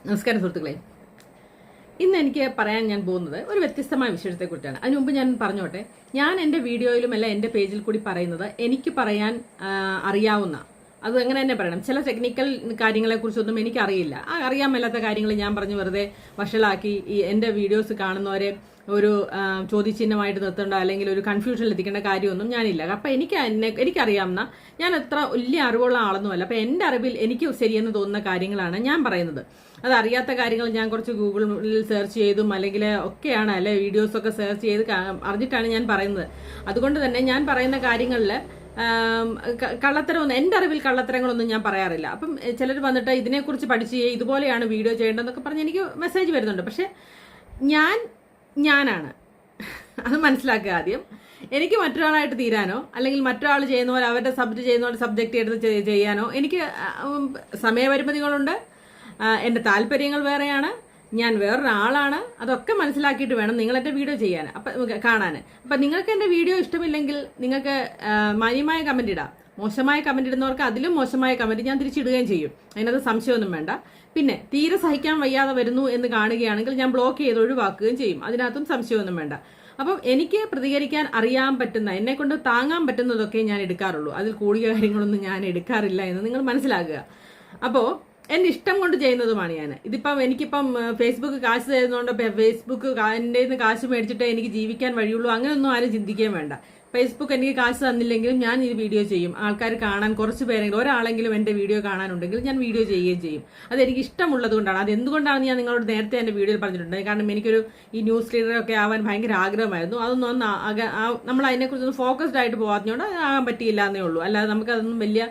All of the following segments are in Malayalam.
നമസ്കാരം സുഹൃത്തുക്കളെ. ഇന്ന് എനിക്ക് പറയാൻ ഞാൻ പോകുന്നത് ഒരു വ്യത്യസ്തമായ വിഷയത്തെക്കുറിച്ചാണ്. അതിനു മുമ്പ് ഞാൻ പറഞ്ഞോട്ടെ, ഞാൻ എൻ്റെ വീഡിയോയിലും അല്ല എൻ്റെ പേജിൽ കൂടി പറയുന്നത് എനിക്ക് പറയാൻ അറിയാവുന്ന, അത് അങ്ങനെ തന്നെ പറയണം. ചില ടെക്നിക്കൽ കാര്യങ്ങളെക്കുറിച്ചൊന്നും എനിക്കറിയില്ല. അറിയാൻ മേലാത്ത കാര്യങ്ങൾ ഞാൻ പറഞ്ഞ് വെറുതെ വഷളാക്കി ഈ എൻ്റെ വീഡിയോസ് കാണുന്നവരെ ഒരു ചോദ്യചിഹ്നമായിട്ട് നിർത്തേണ്ട അല്ലെങ്കിൽ ഒരു കൺഫ്യൂഷനിൽ എത്തിക്കേണ്ട കാര്യമൊന്നും ഞാനില്ല. അപ്പം എനിക്കറിയാവുന്ന, ഞാൻ അത്ര വലിയ അറിവുള്ള ആളൊന്നുമല്ല. അപ്പം എൻ്റെ അറിവിൽ എനിക്ക് ശരിയെന്ന് തോന്നുന്ന കാര്യങ്ങളാണ് ഞാൻ പറയുന്നത്. അത് അറിയാത്ത കാര്യങ്ങൾ ഞാൻ കുറച്ച് ഗൂഗിളിൽ സെർച്ച് ചെയ്തും അല്ലെങ്കിൽ ഒക്കെയാണ്, അല്ലെ വീഡിയോസൊക്കെ സെർച്ച് ചെയ്ത് അറിഞ്ഞിട്ടാണ് ഞാൻ പറയുന്നത്. അതുകൊണ്ട് തന്നെ ഞാൻ പറയുന്ന കാര്യങ്ങളിൽ കള്ളത്തരമൊന്നും, എൻ്റെ അറിവിൽ കള്ളത്തരങ്ങളൊന്നും ഞാൻ പറയാറില്ല. അപ്പം ചിലർ വന്നിട്ട് ഇതിനെക്കുറിച്ച് പഠിച്ച് ഇതുപോലെയാണ് വീഡിയോ ചെയ്യേണ്ടതെന്നൊക്കെ പറഞ്ഞ് എനിക്ക് മെസ്സേജ് വരുന്നുണ്ട്. പക്ഷെ ഞാനാണ് അത് മനസ്സിലാക്കുക ആദ്യം. എനിക്ക് മറ്റൊരാളായിട്ട് തീരാനോ അല്ലെങ്കിൽ മറ്റൊരാൾ ചെയ്യുന്ന പോലെ അവരുടെ സബ്ജക്റ്റ് എടുത്ത് ചെയ്യാനോ എനിക്ക് സമയപരിമിതികളുണ്ട്. എൻ്റെ താല്പര്യങ്ങൾ വേറെയാണ്, ഞാൻ വേറൊരാളാണ്. അതൊക്കെ മനസ്സിലാക്കിയിട്ട് വേണം നിങ്ങൾ എൻ്റെ വീഡിയോ ചെയ്യാൻ, കാണാൻ. അപ്പം നിങ്ങൾക്ക് എൻ്റെ വീഡിയോ ഇഷ്ടമില്ലെങ്കിൽ നിങ്ങൾക്ക് മാന്യമായ കമൻറ്റ് ഇടാം. മോശമായ കമൻറ്റ് ഇടുന്നവർക്ക് അതിലും മോശമായ കമൻറ്റ് ഞാൻ തിരിച്ചിടുകയും ചെയ്യും. അതിനകത്ത് സംശയമൊന്നും വേണ്ട. പിന്നെ തീരെ സഹിക്കാൻ വയ്യാതെ വരുന്നു എന്ന് കാണുകയാണെങ്കിൽ ഞാൻ ബ്ലോക്ക് ചെയ്ത് ഒഴിവാക്കുകയും ചെയ്യും. അതിനകത്തും സംശയമൊന്നും വേണ്ട. അപ്പം എനിക്ക് പ്രതികരിക്കാൻ അറിയാൻ പറ്റുന്ന, എന്നെ കൊണ്ട് താങ്ങാൻ പറ്റുന്നതൊക്കെ ഞാൻ എടുക്കാറുള്ളൂ. അതിൽ കൂടിയ കാര്യങ്ങളൊന്നും ഞാൻ എടുക്കാറില്ല എന്ന് നിങ്ങൾ മനസ്സിലാക്കുക. അപ്പോൾ എൻ്റെ ഇഷ്ടം കൊണ്ട് ചെയ്യുന്നതുമാണ് ഞാൻ. എനിക്കിപ്പം ഫേസ്ബുക്ക് കാശ് തരുന്നതുകൊണ്ട് ഫേസ്ബുക്ക് എൻ്റെ നിന്ന് കാശ് മേടിച്ചിട്ട് എനിക്ക് ജീവിക്കാൻ വഴിയുള്ളൂ, അങ്ങനെയൊന്നും ആരും ചിന്തിക്കുകയും വേണ്ട. ഫേസ്ബുക്ക് എനിക്ക് കാശ് തന്നില്ലെങ്കിലും ഞാൻ ഈ വീഡിയോ ചെയ്യും. ആൾക്കാർ കാണാൻ, കുറച്ച് പേരെങ്കിലും ഒരാളെങ്കിലും എൻ്റെ വീഡിയോ കാണാനുണ്ടെങ്കിൽ ഞാൻ വീഡിയോ ചെയ്യുകയും ചെയ്യും. അതെനിക്ക് ഇഷ്ടമുള്ളത് കൊണ്ടാണ്. അത് എന്തുകൊണ്ടാണെന്ന് ഞാൻ നിങ്ങളോട് നേരത്തെ എൻ്റെ വീഡിയോയിൽ പറഞ്ഞിട്ടുണ്ട്. കാരണം എനിക്കൊരു ഈ ന്യൂസ് റീഡറൊക്കെ ആവാൻ ഭയങ്കര ആഗ്രഹമായിരുന്നു. അതൊന്നും നമ്മൾ അതിനെക്കുറിച്ചൊന്നും ഫോക്കസ്ഡ് ആയിട്ട് പോകാത്തതുകൊണ്ട് ആകാൻ പറ്റിയില്ല എന്നേ ഉള്ളൂ. അല്ലാതെ നമുക്കതൊന്നും വലിയ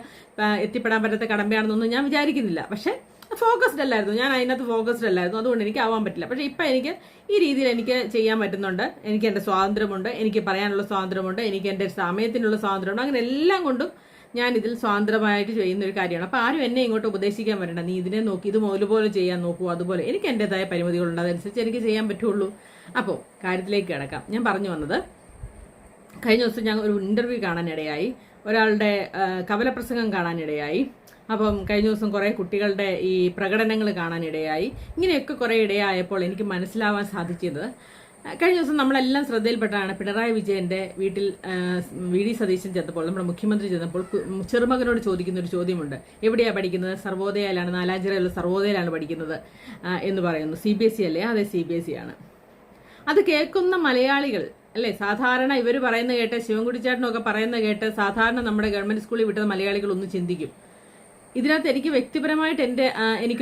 എത്തിപ്പെടാൻ പറ്റാത്ത കടമ്പയാണെന്നൊന്നും ഞാൻ വിചാരിക്കുന്നില്ല. പക്ഷെ ഫോക്കസ്ഡ് അല്ലായിരുന്നു, ഞാൻ അതിനകത്ത് ഫോക്കസ്ഡ് അല്ലായിരുന്നു. അതുകൊണ്ട് എനിക്ക് ആവാൻ പറ്റില്ല. പക്ഷെ ഇപ്പം എനിക്ക് ഈ രീതിയിൽ എനിക്ക് ചെയ്യാൻ പറ്റുന്നുണ്ട്. എനിക്ക് എൻ്റെ സ്വാതന്ത്ര്യമുണ്ട്, എനിക്ക് പറയാനുള്ള സ്വാതന്ത്ര്യമുണ്ട്, എനിക്ക് എൻ്റെ സമയത്തിനുള്ള സ്വാതന്ത്ര്യമുണ്ട്. അങ്ങനെ എല്ലാം കൊണ്ടും ഞാൻ ഇതിൽ സ്വതന്ത്രമായിട്ട് ചെയ്യുന്ന ഒരു കാര്യമാണ്. അപ്പോൾ ആരും എന്നെ ഇങ്ങോട്ട് ഉപദേശിക്കാൻ വരണ്ട, നീ ഇതിനെ നോക്കി ഇത് പോലെ ചെയ്യാൻ നോക്കൂ. അതുപോലെ എനിക്ക് എൻ്റെതായ പരിമിതികളുണ്ട്, അതനുസരിച്ച് എനിക്ക് ചെയ്യാൻ പറ്റുള്ളൂ. അപ്പോൾ കാര്യത്തിലേക്ക് കിടക്കാം. ഞാൻ പറഞ്ഞു വന്നത്, കഴിഞ്ഞ ദിവസം ഞാൻ ഒരു ഇൻ്റർവ്യൂ കാണാനിടയായി, ഒരാളുടെ കവലപ്രസംഗം കാണാനിടയായി. അപ്പം കഴിഞ്ഞ ദിവസം കുറേ കുട്ടികളുടെ ഈ പ്രകടനങ്ങൾ കാണാനിടയായി. ഇങ്ങനെയൊക്കെ കുറേ ഇടയായപ്പോൾ എനിക്ക് മനസ്സിലാവാൻ സാധിച്ചത്, കഴിഞ്ഞ ദിവസം നമ്മളെല്ലാം ശ്രദ്ധയിൽപ്പെട്ടാണ് പിണറായി വിജയന്റെ വീട്ടിൽ വി.ഡി. സതീശൻ ചെന്നപ്പോൾ, നമ്മുടെ മുഖ്യമന്ത്രി ചെന്നപ്പോൾ ചെറുമകനോട് ചോദിക്കുന്ന ഒരു ചോദ്യമുണ്ട്. എവിടെയാണ് പഠിക്കുന്നത്? സർവോദയയിലാണ്, നാലാഞ്ചിറയിലുള്ള സർവോദയയിലാണ് പഠിക്കുന്നത് എന്ന് പറയുന്നു. CBSE അല്ലേ? അതെ, CBSE ആണ്. അത് കേൾക്കുന്ന മലയാളികൾ അല്ലേ, സാധാരണ ഇവർ പറയുന്ന കേട്ട്, ശിവൻകുട്ടിച്ചേട്ടനൊക്കെ പറയുന്ന കേട്ട് സാധാരണ നമ്മുടെ ഗവൺമെന്റ് സ്കൂളിൽ വിട്ടത് മലയാളികൾ ഒന്ന് ചിന്തിക്കും. ഇതിനകത്ത് എനിക്ക് വ്യക്തിപരമായിട്ട് എനിക്ക്